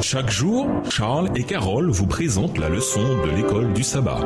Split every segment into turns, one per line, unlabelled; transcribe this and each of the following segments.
Chaque jour, Charles et Carole vous présentent la leçon de l'école du sabbat.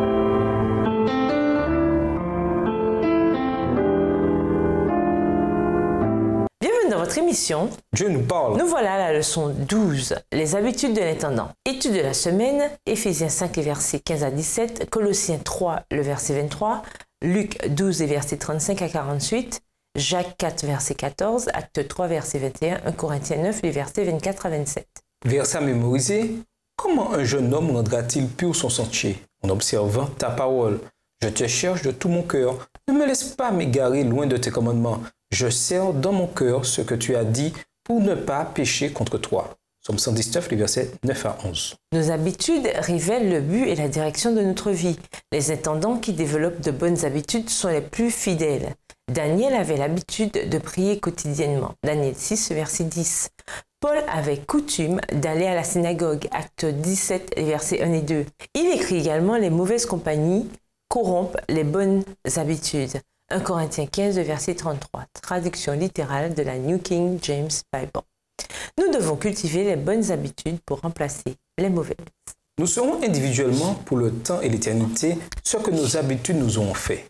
Bienvenue dans votre émission.
Dieu nous parle.
Nous voilà à la leçon 12, les habitudes de l'intendant. Étude de la semaine, Éphésiens 5, les versets 15 à 17, Colossiens 3, le verset 23, Luc 12, les versets 35 à 48, Jacques 4, verset 14, Acte 3, verset 21, 1 Corinthiens 9, les versets 24 à 27.
Verset à mémoriser. Comment un jeune homme rendra-t-il pur son sentier? En observant ta parole. Je te cherche de tout mon cœur. Ne me laisse pas m'égarer loin de tes commandements. Je serre dans mon cœur ce que tu as dit pour ne pas pécher contre toi. Psaume 119, les versets 9 à 11.
Nos habitudes révèlent le but et la direction de notre vie. Les intendants qui développent de bonnes habitudes sont les plus fidèles. Daniel avait l'habitude de prier quotidiennement. Daniel 6, verset 10. Paul avait coutume d'aller à la synagogue. Acte 17, versets 1 et 2. Il écrit également « Les mauvaises compagnies corrompent les bonnes habitudes ». 1 Corinthiens 15, verset 33. Traduction littérale de la New King James Bible. Nous devons cultiver les bonnes habitudes pour remplacer les mauvaises.
Nous serons individuellement pour le temps et l'éternité ce que nos habitudes nous ont fait.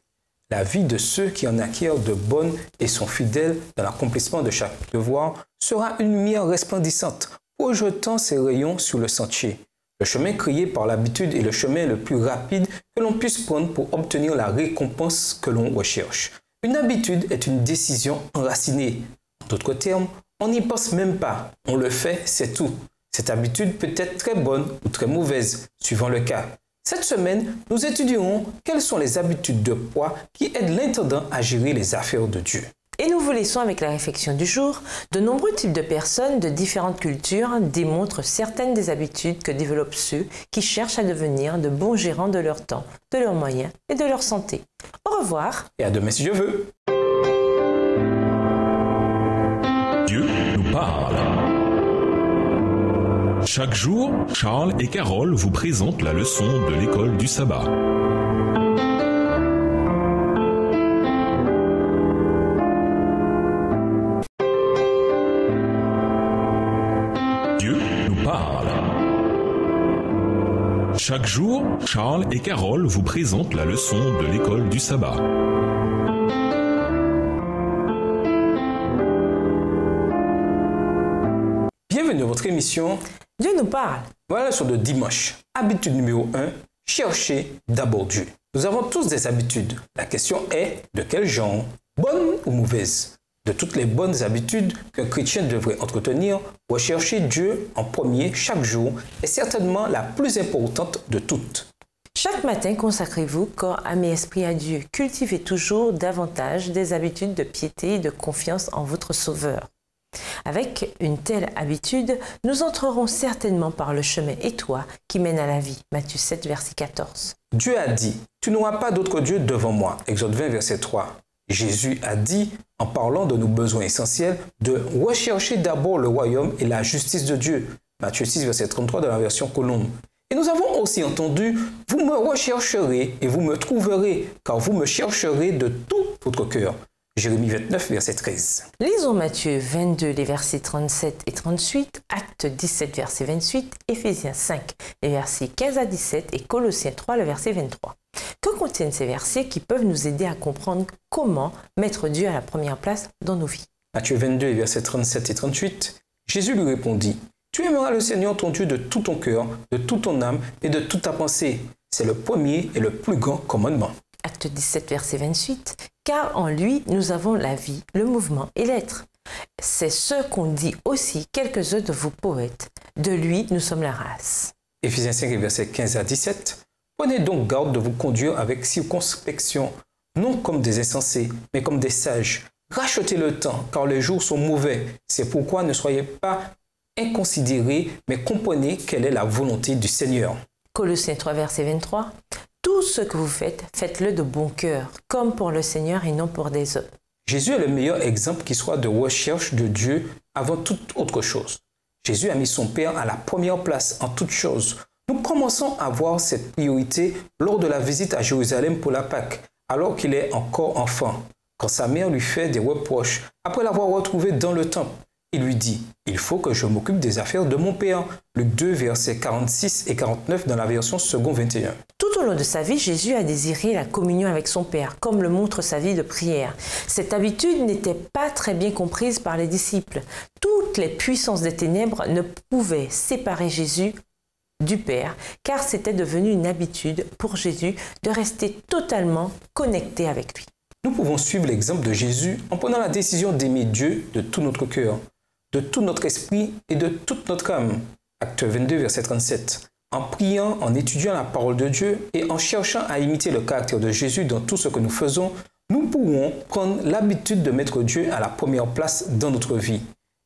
La vie de ceux qui en acquièrent de bonnes et sont fidèles dans l'accomplissement de chaque devoir sera une lumière resplendissante, projetant ses rayons sur le sentier. Le chemin créé par l'habitude est le chemin le plus rapide que l'on puisse prendre pour obtenir la récompense que l'on recherche. Une habitude est une décision enracinée. En d'autres termes, on n'y pense même pas. On le fait, c'est tout. Cette habitude peut être très bonne ou très mauvaise, suivant le cas. Cette semaine, nous étudierons quelles sont les habitudes de poids qui aident l'intendant à gérer les affaires de Dieu.
Et nous vous laissons avec la réflexion du jour. De nombreux types de personnes de différentes cultures démontrent certaines des habitudes que développent ceux qui cherchent à devenir de bons gérants de leur temps, de leurs moyens et de leur santé. Au revoir.
Et à demain si Dieu veut.
Dieu nous parle. Chaque jour, Charles et Carole vous présentent la leçon de l'école du sabbat. Dieu nous parle. Chaque jour, Charles et Carole vous présentent la leçon de l'école du sabbat.
Bienvenue dans votre émission.
Dieu nous parle.
Voilà la leçon de dimanche. Habitude numéro 1, chercher d'abord Dieu. Nous avons tous des habitudes. La question est de quel genre? Bonnes ou mauvaises? De toutes les bonnes habitudes qu'un chrétien devrait entretenir, rechercher Dieu en premier chaque jour est certainement la plus importante de toutes.
Chaque matin, consacrez-vous corps, âme et esprit à Dieu. Cultivez toujours davantage des habitudes de piété et de confiance en votre Sauveur. Avec une telle habitude, nous entrerons certainement par le chemin étroit qui mène à la vie. Matthieu 7, verset 14.
Dieu a dit, « Tu n'auras pas d'autre Dieu devant moi » Exode 20, verset 3. Jésus a dit, en parlant de nos besoins essentiels, de rechercher d'abord le royaume et la justice de Dieu. Matthieu 6, verset 33 de la version Colombe. Et nous avons aussi entendu, « Vous me rechercherez et vous me trouverez, car vous me chercherez de tout votre cœur. » Jérémie 29, verset 13.
Lisons Matthieu 22, les versets 37 et 38, Acte 17, verset 28, Éphésiens 5, les versets 15 à 17 et Colossiens 3, le verset 23. Que contiennent ces versets qui peuvent nous aider à comprendre comment mettre Dieu à la première place dans nos vies?
Matthieu 22, les versets 37 et 38, Jésus lui répondit, « Tu aimeras le Seigneur ton Dieu de tout ton cœur, de toute ton âme et de toute ta pensée. C'est le premier et le plus grand commandement. »
Acte 17, verset 28, « Car en lui, nous avons la vie, le mouvement et l'être. C'est ce qu'ont dit aussi quelques-uns de vos poètes. De lui, nous sommes la race. »
Éphésiens 5, versets 15 à 17, « Prenez donc garde de vous conduire avec circonspection, non comme des insensés, mais comme des sages. Rachetez le temps, car les jours sont mauvais. C'est pourquoi ne soyez pas inconsidérés, mais comprenez quelle est la volonté du Seigneur. »
Colossiens 3, verset 23, « Tout ce que vous faites, faites-le de bon cœur, comme pour le Seigneur et non pour des hommes. »
Jésus est le meilleur exemple qui soit de recherche de Dieu avant toute autre chose. Jésus a mis son Père à la première place en toutes choses. Nous commençons à voir cette priorité lors de la visite à Jérusalem pour la Pâque, alors qu'il est encore enfant, quand sa mère lui fait des reproches après l'avoir retrouvé dans le temple. Il lui dit, « Il faut que je m'occupe des affaires de mon Père. » Luc 2, versets 46 et 49 dans la version second 21.
Tout au long de sa vie, Jésus a désiré la communion avec son Père, comme le montre sa vie de prière. Cette habitude n'était pas très bien comprise par les disciples. Toutes les puissances des ténèbres ne pouvaient séparer Jésus du Père, car c'était devenu une habitude pour Jésus de rester totalement connecté avec lui.
Nous pouvons suivre l'exemple de Jésus en prenant la décision d'aimer Dieu de tout notre cœur, de tout notre esprit et de toute notre âme. Acte 22, verset 37. En priant, en étudiant la parole de Dieu et en cherchant à imiter le caractère de Jésus dans tout ce que nous faisons, nous pourrons prendre l'habitude de mettre Dieu à la première place dans notre vie.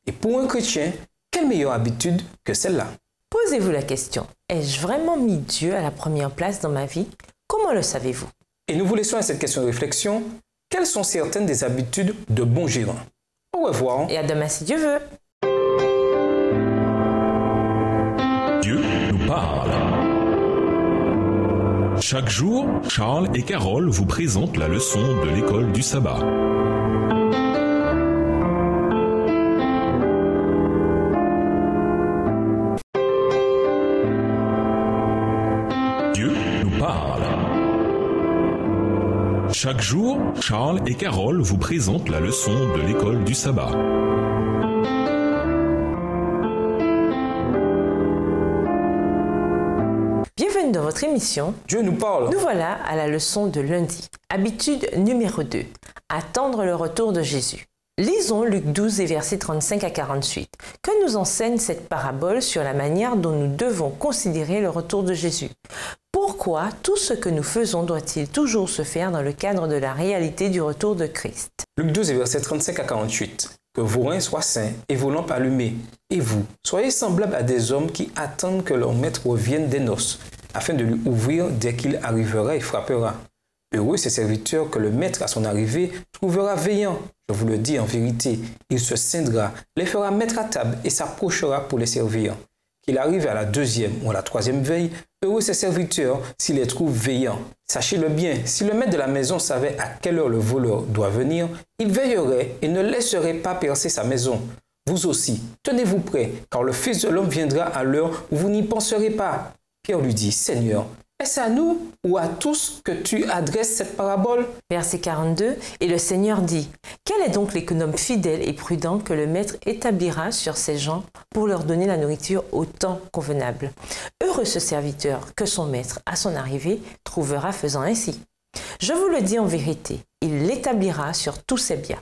Et pour un chrétien, quelle meilleure habitude que celle-là?
Posez-vous la question, ai-je vraiment mis Dieu à la première place dans ma vie? Comment le savez-vous?
Et nous vous laissons à cette question de réflexion. Quelles sont certaines des habitudes de bons gérants? Au revoir.
Et à demain si Dieu veut.
Dieu nous parle. Chaque jour, Charles et Carole vous présentent la leçon de l'école du sabbat. Dieu nous parle. Chaque jour, Charles et Carole vous présentent la leçon de l'école du sabbat.
Bienvenue dans votre émission.
Dieu nous parle.
Nous voilà à la leçon de lundi. Habitude numéro 2. Attendre le retour de Jésus. Lisons Luc 12 et versets 35 à 48. Que nous enseigne cette parabole sur la manière dont nous devons considérer le retour de Jésus? Pourquoi tout ce que nous faisons doit-il toujours se faire dans le cadre de la réalité du retour de Christ?
Luc 12 et versets 35 à 48. Que vos reins soient sains et vos lampes allumées. Et vous, soyez semblables à des hommes qui attendent que leur maître revienne des noces, afin de lui ouvrir dès qu'il arrivera et frappera. Heureux ces serviteurs que le maître à son arrivée trouvera veillant. Je vous le dis en vérité, il se scindra, les fera mettre à table et s'approchera pour les servir. Qu'il arrive à la deuxième ou à la troisième veille, heureux ses serviteurs s'il les trouve veillants. Sachez-le bien, si le maître de la maison savait à quelle heure le voleur doit venir, il veillerait et ne laisserait pas percer sa maison. Vous aussi, tenez-vous prêts, car le Fils de l'homme viendra à l'heure où vous n'y penserez pas. Pierre lui dit, Seigneur, est-ce à nous ou à tous que tu adresses cette parabole?
Verset 42. Et le Seigneur dit, quel est donc l'économe fidèle et prudent que le maître établira sur ses gens pour leur donner la nourriture au temps convenable? Heureux ce serviteur que son maître, à son arrivée, trouvera faisant ainsi. Je vous le dis en vérité, il l'établira sur tous ses biens.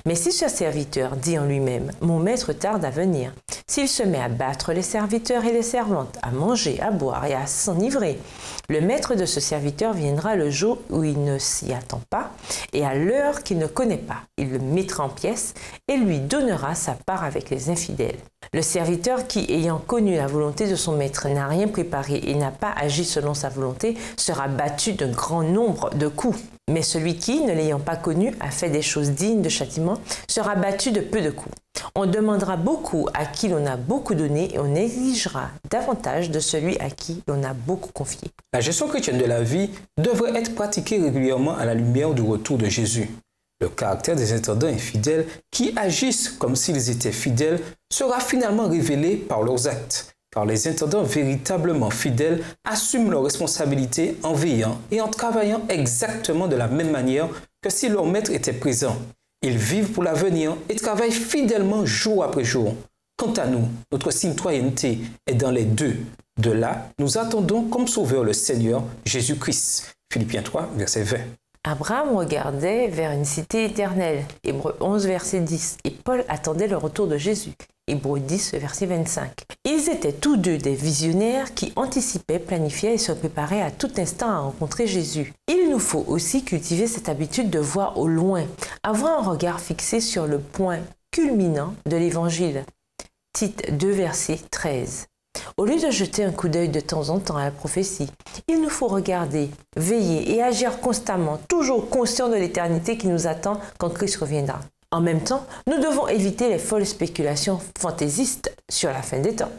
Mais si ce serviteur dit en lui-même, mon maître tarde à venir, s'il se met à battre les serviteurs et les servantes, à manger, à boire et à s'enivrer, le maître de ce serviteur viendra le jour où il ne s'y attend pas et à l'heure qu'il ne connaît pas. Il le mettra en pièces et lui donnera sa part avec les infidèles. Le serviteur qui, ayant connu la volonté de son maître, n'a rien préparé et n'a pas agi selon sa volonté, sera battu d'un grand nombre de coups. Mais celui qui, ne l'ayant pas connu, a fait des choses dignes de châtiment, sera battu de peu de coups. On demandera beaucoup à qui l'on a beaucoup donné et on exigera davantage de celui à qui l'on a beaucoup confié.
La gestion chrétienne de la vie devrait être pratiquée régulièrement à la lumière du retour de Jésus. Le caractère des intendants infidèles qui agissent comme s'ils étaient fidèles sera finalement révélé par leurs actes. Car les intendants véritablement fidèles assument leurs responsabilités en veillant et en travaillant exactement de la même manière que si leur maître était présent. Ils vivent pour l'avenir et travaillent fidèlement jour après jour. Quant à nous, notre citoyenneté est dans les deux. De là, nous attendons comme sauveur le Seigneur Jésus-Christ. Philippiens 3, verset 20.
Abraham regardait vers une cité éternelle, Hébreux 11, verset 10, et Paul attendait le retour de Jésus, Hébreux 10, verset 25. Ils étaient tous deux des visionnaires qui anticipaient, planifiaient et se préparaient à tout instant à rencontrer Jésus. Il nous faut aussi cultiver cette habitude de voir au loin, avoir un regard fixé sur le point culminant de l'Évangile. Tite 2, verset 13. Au lieu de jeter un coup d'œil de temps en temps à la prophétie, il nous faut regarder, veiller et agir constamment, toujours conscients de l'éternité qui nous attend quand Christ reviendra. En même temps, nous devons éviter les folles spéculations fantaisistes sur la fin des temps.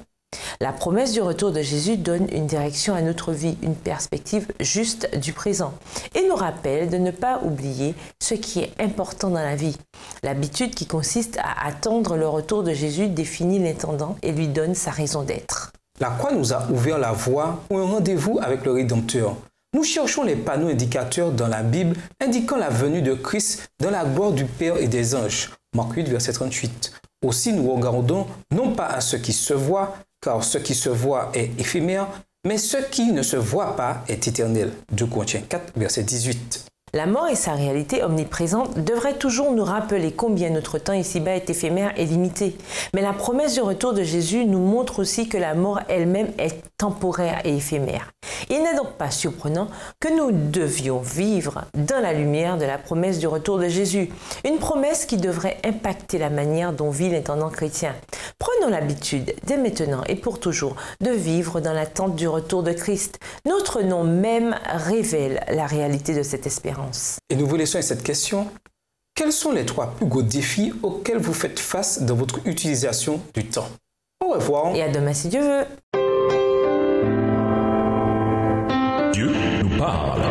La promesse du retour de Jésus donne une direction à notre vie, une perspective juste du présent et nous rappelle de ne pas oublier ce qui est important dans la vie. L'habitude qui consiste à attendre le retour de Jésus définit l'intendant et lui donne sa raison d'être.
La croix nous a ouvert la voie pour un rendez-vous avec le Rédempteur. Nous cherchons les panneaux indicateurs dans la Bible indiquant la venue de Christ dans la gloire du Père et des anges. Marc 8, verset 38. Aussi nous regardons non pas à ce qui se voit, car ce qui se voit est éphémère, mais ce qui ne se voit pas est éternel. 2 Corinthiens 4, verset 18.
La mort et sa réalité omniprésente devraient toujours nous rappeler combien notre temps ici-bas est éphémère et limité. Mais la promesse du retour de Jésus nous montre aussi que la mort elle-même est temporaire et éphémère. Il n'est donc pas surprenant que nous devions vivre dans la lumière de la promesse du retour de Jésus. Une promesse qui devrait impacter la manière dont vit l'intendant chrétien. Prenons l'habitude, dès maintenant et pour toujours, de vivre dans l'attente du retour de Christ. Notre nom même révèle la réalité de cette espérance.
Et nous vous laissons avec cette question. Quels sont les 3 plus gros défis auxquels vous faites face dans votre utilisation du temps? Au revoir.
Et à demain si Dieu veut.
Dieu nous parle.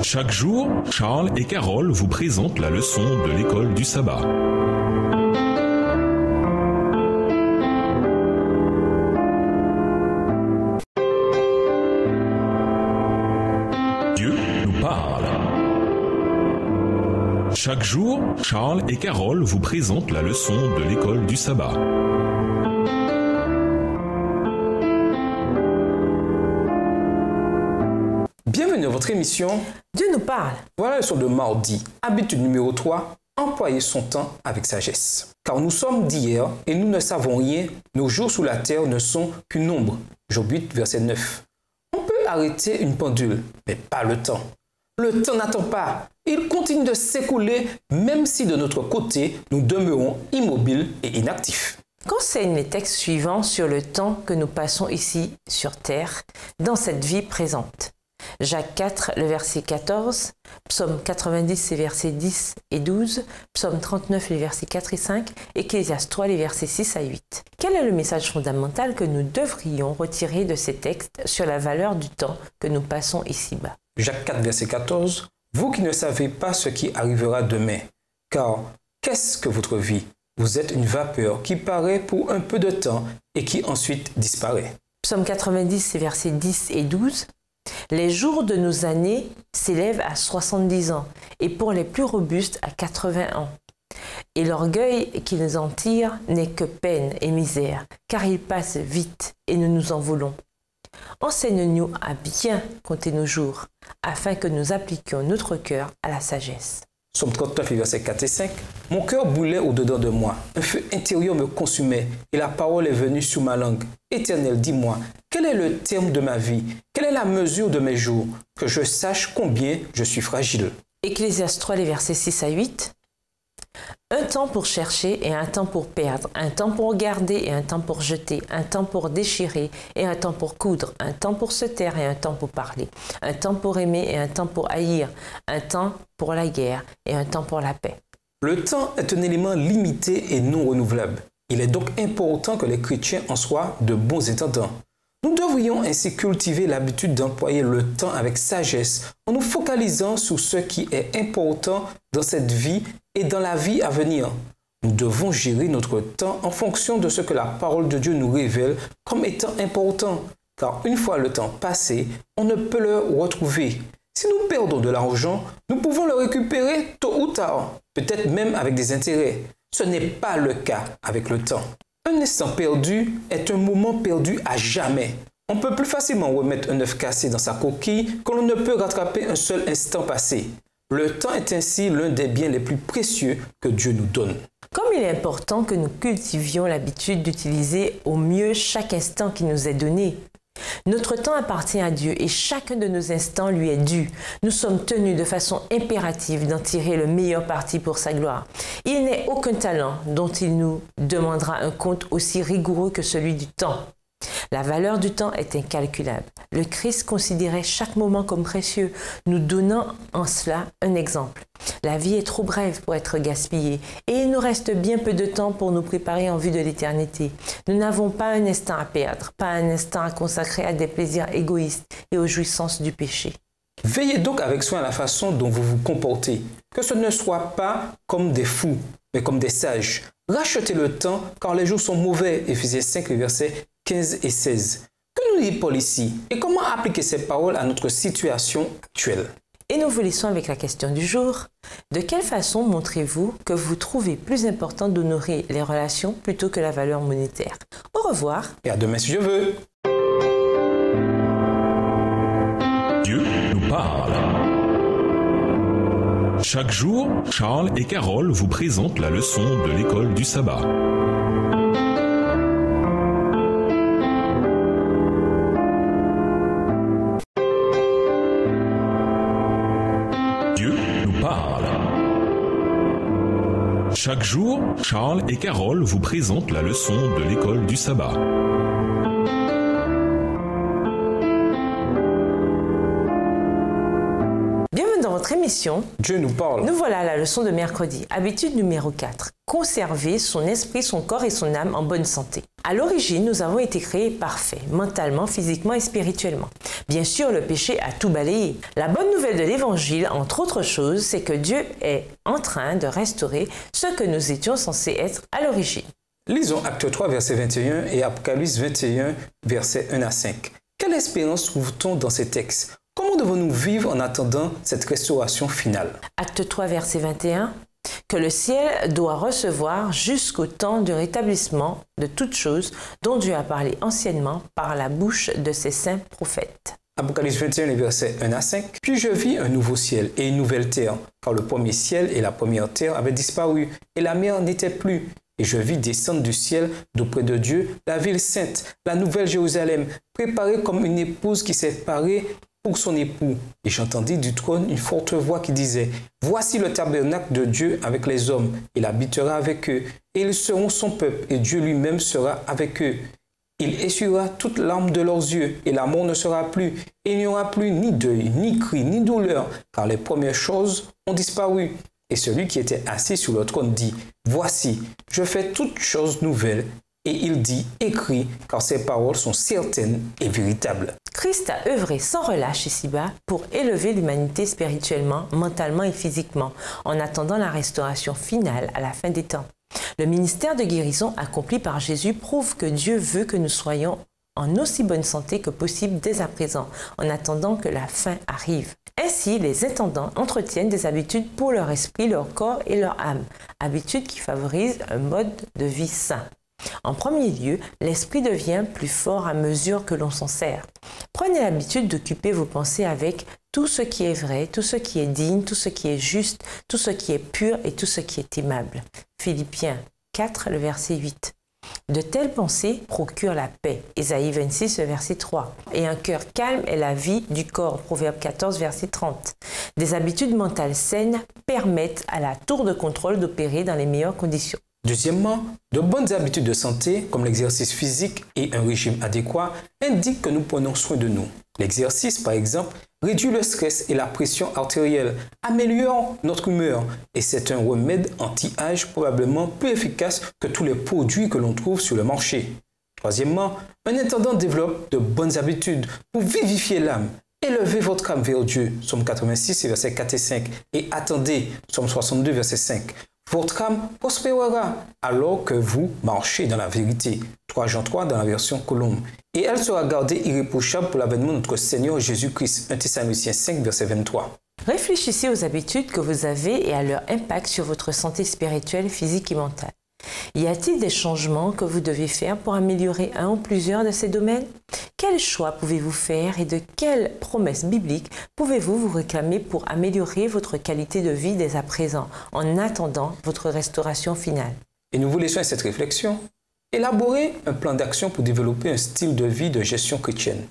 Chaque jour, Charles et Carole vous présentent la leçon de l'école du sabbat. Dieu nous parle. Chaque jour, Charles et Carole vous présentent la leçon de l'école du sabbat.
Bienvenue à votre émission.
Dieu nous parle.
Voilà la leçon de mardi. Habitude numéro 3. Employer son temps avec sagesse. Car nous sommes d'hier et nous ne savons rien. Nos jours sous la terre ne sont qu'une ombre. Job 8, verset 9. On peut arrêter une pendule, mais pas le temps. Le temps n'attend pas. Il continue de s'écouler, même si de notre côté, nous demeurons immobiles et inactifs.
Qu'enseignent les textes suivants sur le temps que nous passons ici sur terre, dans cette vie présente? Jacques 4, le verset 14, Psaume 90, les versets 10 et 12, Psaume 39, les versets 4 et 5, Ecclésiaste 3, les versets 6 à 8. Quel est le message fondamental que nous devrions retirer de ces textes sur la valeur du temps que nous passons ici-bas?
Jacques 4, verset 14. Vous qui ne savez pas ce qui arrivera demain, car qu'est-ce que votre vie? Vous êtes une vapeur qui paraît pour un peu de temps et qui ensuite disparaît.
Psaume 90, les versets 10 et 12. Les jours de nos années s'élèvent à 70 ans et pour les plus robustes à 80 ans. Et l'orgueil qu'ils en tirent n'est que peine et misère, car ils passent vite et nous nous en voulons. Enseigne-nous à bien compter nos jours, afin que nous appliquions notre cœur à la sagesse.
Psaume 39, versets 4 et 5. Mon cœur brûlait au-dedans de moi, un feu intérieur me consumait, et la parole est venue sur ma langue. Éternel, dis-moi, quel est le terme de ma vie? Quelle est la mesure de mes jours? Que je sache combien je suis fragile.
Ecclésiaste 3, les versets 6 à 8. Un temps pour chercher et un temps pour perdre, un temps pour garder et un temps pour jeter, un temps pour déchirer et un temps pour coudre, un temps pour se taire et un temps pour parler, un temps pour aimer et un temps pour haïr, un temps pour la guerre et un temps pour la paix.
Le temps est un élément limité et non renouvelable. Il est donc important que les chrétiens en soient de bons intendants. Nous devrions ainsi cultiver l'habitude d'employer le temps avec sagesse en nous focalisant sur ce qui est important dans cette vie et dans la vie à venir. Nous devons gérer notre temps en fonction de ce que la parole de Dieu nous révèle comme étant important, car une fois le temps passé, on ne peut le retrouver. Si nous perdons de l'argent, nous pouvons le récupérer tôt ou tard, peut-être même avec des intérêts. Ce n'est pas le cas avec le temps. Un instant perdu est un moment perdu à jamais. On peut plus facilement remettre un œuf cassé dans sa coquille que l'on ne peut rattraper un seul instant passé. Le temps est ainsi l'un des biens les plus précieux que Dieu nous donne.
Comme il est important que nous cultivions l'habitude d'utiliser au mieux chaque instant qui nous est donné. Notre temps appartient à Dieu et chacun de nos instants lui est dû. Nous sommes tenus de façon impérative d'en tirer le meilleur parti pour sa gloire. Il n'est aucun talent dont il nous demandera un compte aussi rigoureux que celui du temps. La valeur du temps est incalculable. Le Christ considérait chaque moment comme précieux, nous donnant en cela un exemple. La vie est trop brève pour être gaspillée et il nous reste bien peu de temps pour nous préparer en vue de l'éternité. Nous n'avons pas un instant à perdre, pas un instant à consacrer à des plaisirs égoïstes et aux jouissances du péché.
Veillez donc avec soin à la façon dont vous vous comportez, que ce ne soit pas comme des fous, mais comme des sages. Rachetez le temps, car les jours sont mauvais. Éphésiens 5, versets 15 et 16. Que nous dit Paul ici? Et comment appliquer ces paroles à notre situation actuelle?
Et nous vous laissons avec la question du jour. De quelle façon montrez-vous que vous trouvez plus important d'honorer les relations plutôt que la valeur monétaire? Au revoir.
Et à demain si Dieu veut.
Dieu nous parle. Chaque jour, Charles et Carole vous présentent la leçon de l'école du sabbat. Dieu nous parle. Chaque jour, Charles et Carole vous présentent la leçon de l'école du sabbat.
Bienvenue dans votre émission.
Dieu nous parle.
Nous voilà à la leçon de mercredi. Habitude numéro 4. Conserver son esprit, son corps et son âme en bonne santé. À l'origine, nous avons été créés parfaits, mentalement, physiquement et spirituellement. Bien sûr, le péché a tout balayé. La bonne nouvelle de l'Évangile, entre autres choses, c'est que Dieu est en train de restaurer ce que nous étions censés être à l'origine.
Lisons Acte 3, verset 21 et Apocalypse 21, verset 1 à 5. Quelle espérance trouve-t-on dans ces textes? Comment devons-nous vivre en attendant cette restauration finale?
Acte 3, verset 21. Que le ciel doit recevoir jusqu'au temps du rétablissement de toutes choses dont Dieu a parlé anciennement par la bouche de ses saints prophètes.
Apocalypse 21, les versets 1 à 5. Puis je vis un nouveau ciel et une nouvelle terre, car le premier ciel et la première terre avaient disparu, et la mer n'était plus. Et je vis descendre du ciel d'auprès de Dieu la ville sainte, la nouvelle Jérusalem, préparée comme une épouse qui s'est parée pour son époux. Et j'entendis du trône une forte voix qui disait: Voici le tabernacle de Dieu avec les hommes, il habitera avec eux, et ils seront son peuple, et Dieu lui-même sera avec eux. Il essuiera toute larme de leurs yeux, et la mort ne sera plus, et il n'y aura plus ni deuil, ni cri, ni douleur, car les premières choses ont disparu. Et celui qui était assis sur le trône dit: Voici, je fais toutes choses nouvelles. Et il dit: Écris, car ces paroles sont certaines et véritables.
Christ a œuvré sans relâche ici-bas pour élever l'humanité spirituellement, mentalement et physiquement, en attendant la restauration finale à la fin des temps. Le ministère de guérison accompli par Jésus prouve que Dieu veut que nous soyons en aussi bonne santé que possible dès à présent, en attendant que la fin arrive. Ainsi, les intendants entretiennent des habitudes pour leur esprit, leur corps et leur âme, habitudes qui favorisent un mode de vie sain. En premier lieu, l'esprit devient plus fort à mesure que l'on s'en sert. Prenez l'habitude d'occuper vos pensées avec tout ce qui est vrai, tout ce qui est digne, tout ce qui est juste, tout ce qui est pur et tout ce qui est aimable. Philippiens 4, le verset 8. De telles pensées procurent la paix. Ésaïe 26, verset 3. Et un cœur calme est la vie du corps. Proverbe 14, verset 30. Des habitudes mentales saines permettent à la tour de contrôle d'opérer dans les meilleures conditions.
Deuxièmement, de bonnes habitudes de santé, comme l'exercice physique et un régime adéquat, indiquent que nous prenons soin de nous. L'exercice, par exemple, réduit le stress et la pression artérielle, améliore notre humeur, et c'est un remède anti-âge probablement plus efficace que tous les produits que l'on trouve sur le marché. Troisièmement, un intendant développe de bonnes habitudes pour vivifier l'âme. Élevez votre âme vers Dieu, Psaume 86, versets 4 et 5, et attendez, Psaume 62, verset 5. Votre âme prospérera alors que vous marchez dans la vérité. 3 Jean 3 dans la version Colombe. Et elle sera gardée irréprochable pour l'avènement de notre Seigneur Jésus-Christ. 1 Thessaloniciens 5, verset 23.
Réfléchissez aux habitudes que vous avez et à leur impact sur votre santé spirituelle, physique et mentale. Y a-t-il des changements que vous devez faire pour améliorer un ou plusieurs de ces domaines? Quels choix pouvez-vous faire et de quelles promesses bibliques pouvez-vous vous réclamer pour améliorer votre qualité de vie dès à présent, en attendant votre restauration finale?
Et nous vous laissons à cette réflexion. Élaborez un plan d'action pour développer un style de vie de gestion chrétienne.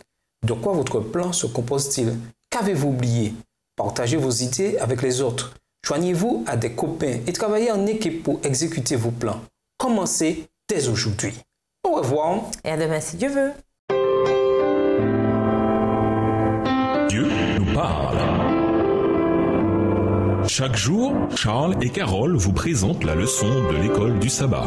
De quoi votre plan se compose-t-il? Qu'avez-vous oublié? Partagez vos idées avec les autres. Joignez-vous à des copains et travaillez en équipe pour exécuter vos plans. Commencez dès aujourd'hui. Au revoir.
Et à demain si Dieu veut.
nous parle. Chaque jour, Charles et Carole vous présentent la leçon de l'école du sabbat.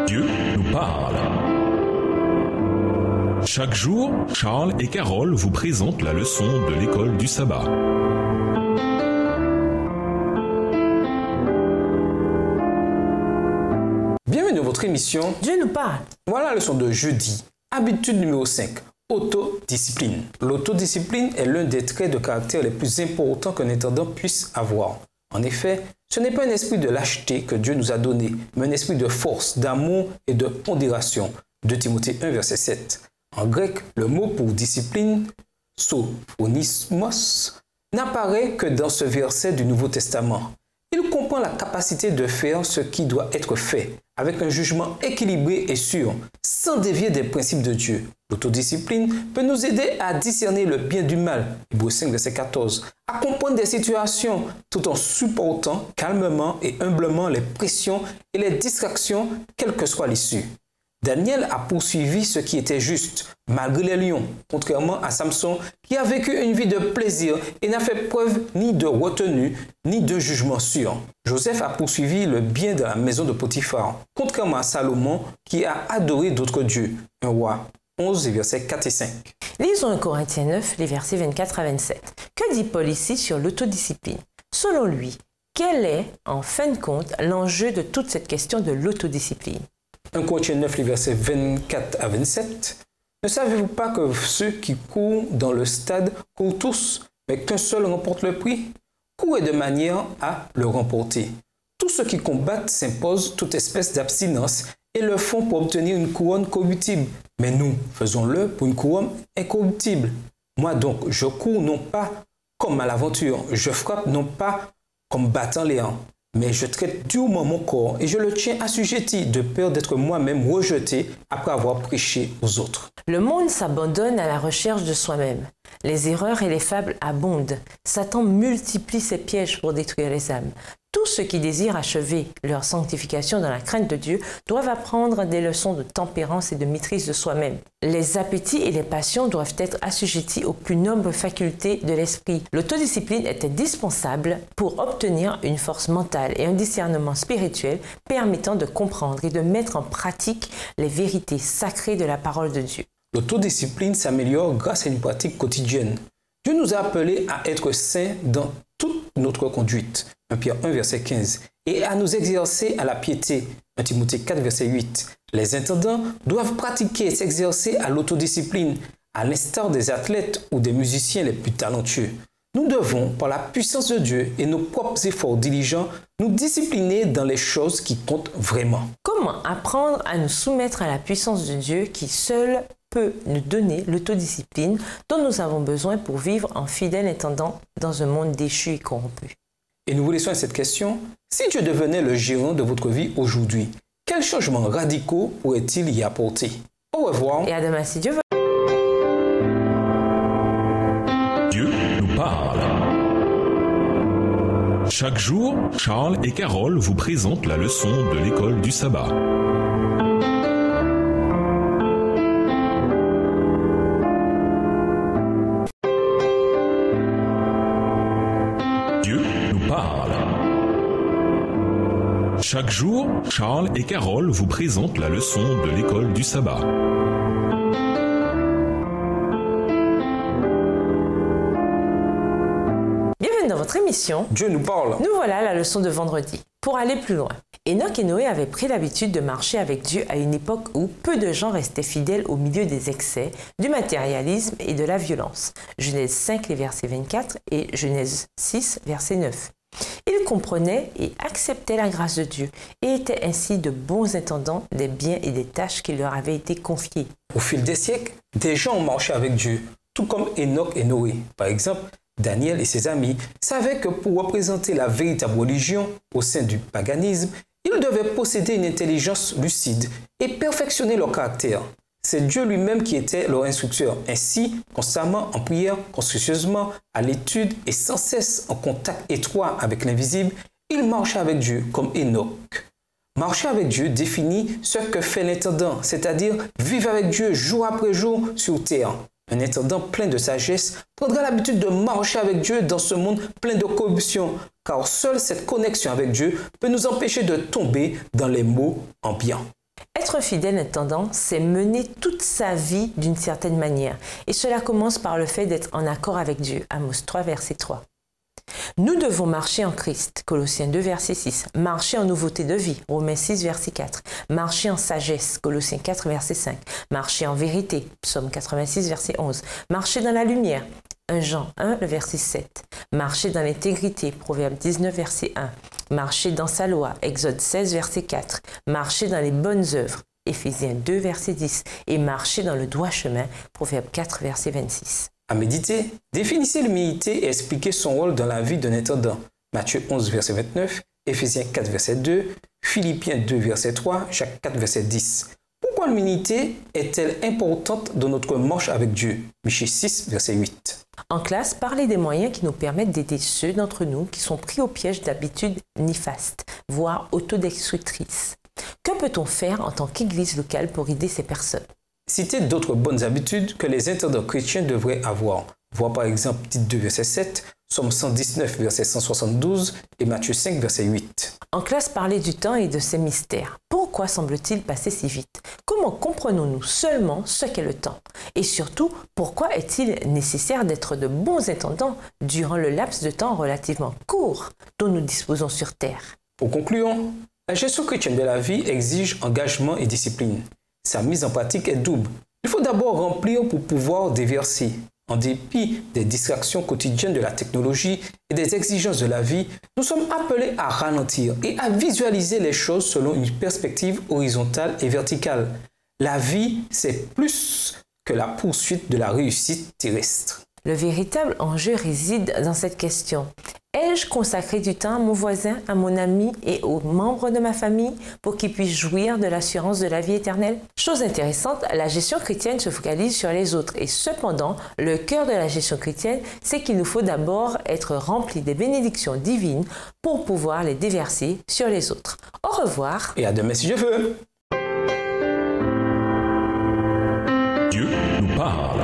Dieu nous parle. Chaque jour, Charles et Carole vous présentent la leçon de l'école du sabbat.
Bienvenue dans votre émission
Dieu nous parle.
Voilà la leçon de jeudi. Habitude numéro 5. Autodiscipline. L'autodiscipline est l'un des traits de caractère les plus importants qu'un intendant puisse avoir. En effet, ce n'est pas un esprit de lâcheté que Dieu nous a donné, mais un esprit de force, d'amour et de pondération. 2 Timothée 1, verset 7. En grec, le mot pour discipline, sophonismos, n'apparaît que dans ce verset du Nouveau Testament. Il comprend la capacité de faire ce qui doit être fait, avec un jugement équilibré et sûr, sans dévier des principes de Dieu. L'autodiscipline peut nous aider à discerner le bien du mal, Hébreux 5, verset 14, à comprendre des situations tout en supportant calmement et humblement les pressions et les distractions, quelle que soit l'issue. Daniel a poursuivi ce qui était juste, malgré les lions, contrairement à Samson qui a vécu une vie de plaisir et n'a fait preuve ni de retenue, ni de jugement sûr. Joseph a poursuivi le bien de la maison de Potiphar, contrairement à Salomon qui a adoré d'autres dieux. 1 Roi 11, versets 4 et 5.
Lisons 1 Corinthiens 9, les versets 24 à 27. Que dit Paul ici sur l'autodiscipline? Selon lui, quel est, en fin de compte, l'enjeu de toute cette question de l'autodiscipline?
1 Corinthiens 9, les versets 24 à 27. Ne savez-vous pas que ceux qui courent dans le stade courent tous, mais qu'un seul remporte le prix? Courez de manière à le remporter. Tous ceux qui combattent s'imposent toute espèce d'abstinence et le font pour obtenir une couronne corruptible. Mais nous, faisons-le pour une couronne incorruptible. Moi donc, je cours non pas comme à l'aventure, je frappe non pas comme battant l'air, mais je traite durement mon corps et je le tiens assujetti de peur d'être moi-même rejeté après avoir prêché aux autres.
Le monde s'abandonne à la recherche de soi-même. Les erreurs et les fables abondent. Satan multiplie ses pièges pour détruire les âmes. Tous ceux qui désirent achever leur sanctification dans la crainte de Dieu doivent apprendre des leçons de tempérance et de maîtrise de soi-même. Les appétits et les passions doivent être assujettis aux plus nobles facultés de l'esprit. L'autodiscipline est indispensable pour obtenir une force mentale et un discernement spirituel permettant de comprendre et de mettre en pratique les vérités sacrées de la parole de Dieu.
L'autodiscipline s'améliore grâce à une pratique quotidienne. Dieu nous a appelés à être saints dans toute notre conduite, 1 Pierre 1, verset 15, et à nous exercer à la piété, 1 Timothée 4, verset 8. Les intendants doivent pratiquer et s'exercer à l'autodiscipline, à l'instar des athlètes ou des musiciens les plus talentueux. Nous devons, par la puissance de Dieu et nos propres efforts diligents, nous discipliner dans les choses qui comptent vraiment.
Comment apprendre à nous soumettre à la puissance de Dieu qui seul peut nous donner l'autodiscipline dont nous avons besoin pour vivre en fidèle intendant dans un monde déchu et corrompu?
Et nous vous laissons à cette question. Si Dieu devenait le gérant de votre vie aujourd'hui, quels changements radicaux pourrait-il y apporter? Au revoir.
Et à demain si Dieu veut.
Dieu nous parle. Chaque jour, Charles et Carole vous présentent la leçon de l'école du sabbat. Dieu nous parle. Chaque jour, Charles et Carole vous présentent la leçon de l'école du sabbat.
Bienvenue dans votre émission.
Dieu nous parle.
Nous voilà à la leçon de vendredi. Pour aller plus loin, Enoch et Noé avaient pris l'habitude de marcher avec Dieu à une époque où peu de gens restaient fidèles au milieu des excès, du matérialisme et de la violence. Genèse 5, les versets 24 et Genèse 6, verset 9. Ils comprenaient et acceptaient la grâce de Dieu et étaient ainsi de bons intendants des biens et des tâches qui leur avaient été confiés.
Au fil des siècles, des gens ont marché avec Dieu, tout comme Enoch et Noé. Par exemple, Daniel et ses amis savaient que pour représenter la véritable religion au sein du paganisme, ils devaient posséder une intelligence lucide et perfectionner leur caractère. C'est Dieu lui-même qui était leur instructeur. Ainsi, constamment en prière, consciencieusement, à l'étude et sans cesse en contact étroit avec l'invisible, ils marchaient avec Dieu comme Enoch. Marcher avec Dieu définit ce que fait l'intendant, c'est-à-dire vivre avec Dieu jour après jour sur terre. Un intendant plein de sagesse prendra l'habitude de marcher avec Dieu dans ce monde plein de corruption, car seule cette connexion avec Dieu peut nous empêcher de tomber dans les maux ambiants.
Être fidèle intendant, c'est mener toute sa vie d'une certaine manière. Et cela commence par le fait d'être en accord avec Dieu. Amos 3, verset 3. Nous devons marcher en Christ, Colossiens 2, verset 6, marcher en nouveauté de vie, Romains 6, verset 4, marcher en sagesse, Colossiens 4, verset 5, marcher en vérité, Psaume 86, verset 11, marcher dans la lumière, 1 Jean 1, le verset 7, marcher dans l'intégrité, Proverbe 19, verset 1, marcher dans sa loi, Exode 16, verset 4, marcher dans les bonnes œuvres, Éphésiens 2, verset 10, et marcher dans le droit chemin, Proverbe 4, verset 26.
À méditer, définissez l'humilité et expliquez son rôle dans la vie d'un intendant. Matthieu 11, verset 29, Éphésiens 4, verset 2, Philippiens 2, verset 3, Jacques 4, verset 10. Pourquoi l'humilité est-elle importante dans notre marche avec Dieu? Michée 6, verset 8.
En classe, parlez des moyens qui nous permettent d'aider ceux d'entre nous qui sont pris au piège d'habitudes néfastes, voire autodestructrices. Que peut-on faire en tant qu'église locale pour aider ces personnes?
Citez d'autres bonnes habitudes que les intendants chrétiens devraient avoir. Voir par exemple Tite 2, verset 7, Psaume 119, verset 172 et Matthieu 5, verset 8.
En classe, parlez du temps et de ses mystères. Pourquoi semble-t-il passer si vite? Comment comprenons-nous seulement ce qu'est le temps? Et surtout, pourquoi est-il nécessaire d'être de bons intendants durant le laps de temps relativement court dont nous disposons sur Terre?
Pour conclure, la gestion chrétienne de la vie exige engagement et discipline. Sa mise en pratique est double. Il faut d'abord remplir pour pouvoir déverser. En dépit des distractions quotidiennes de la technologie et des exigences de la vie, nous sommes appelés à ralentir et à visualiser les choses selon une perspective horizontale et verticale. La vie, c'est plus que la poursuite de la réussite terrestre.
Le véritable enjeu réside dans cette question. Ai-je consacré du temps à mon voisin, à mon ami et aux membres de ma famille pour qu'ils puissent jouir de l'assurance de la vie éternelle? Chose intéressante, la gestion chrétienne se focalise sur les autres et cependant, le cœur de la gestion chrétienne, c'est qu'il nous faut d'abord être remplis des bénédictions divines pour pouvoir les déverser sur les autres. Au revoir.
Et à demain si Dieu veut.
Dieu nous parle.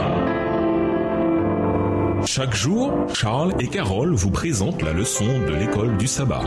Chaque jour, Charles et Carole vous présentent la leçon de l'école du sabbat.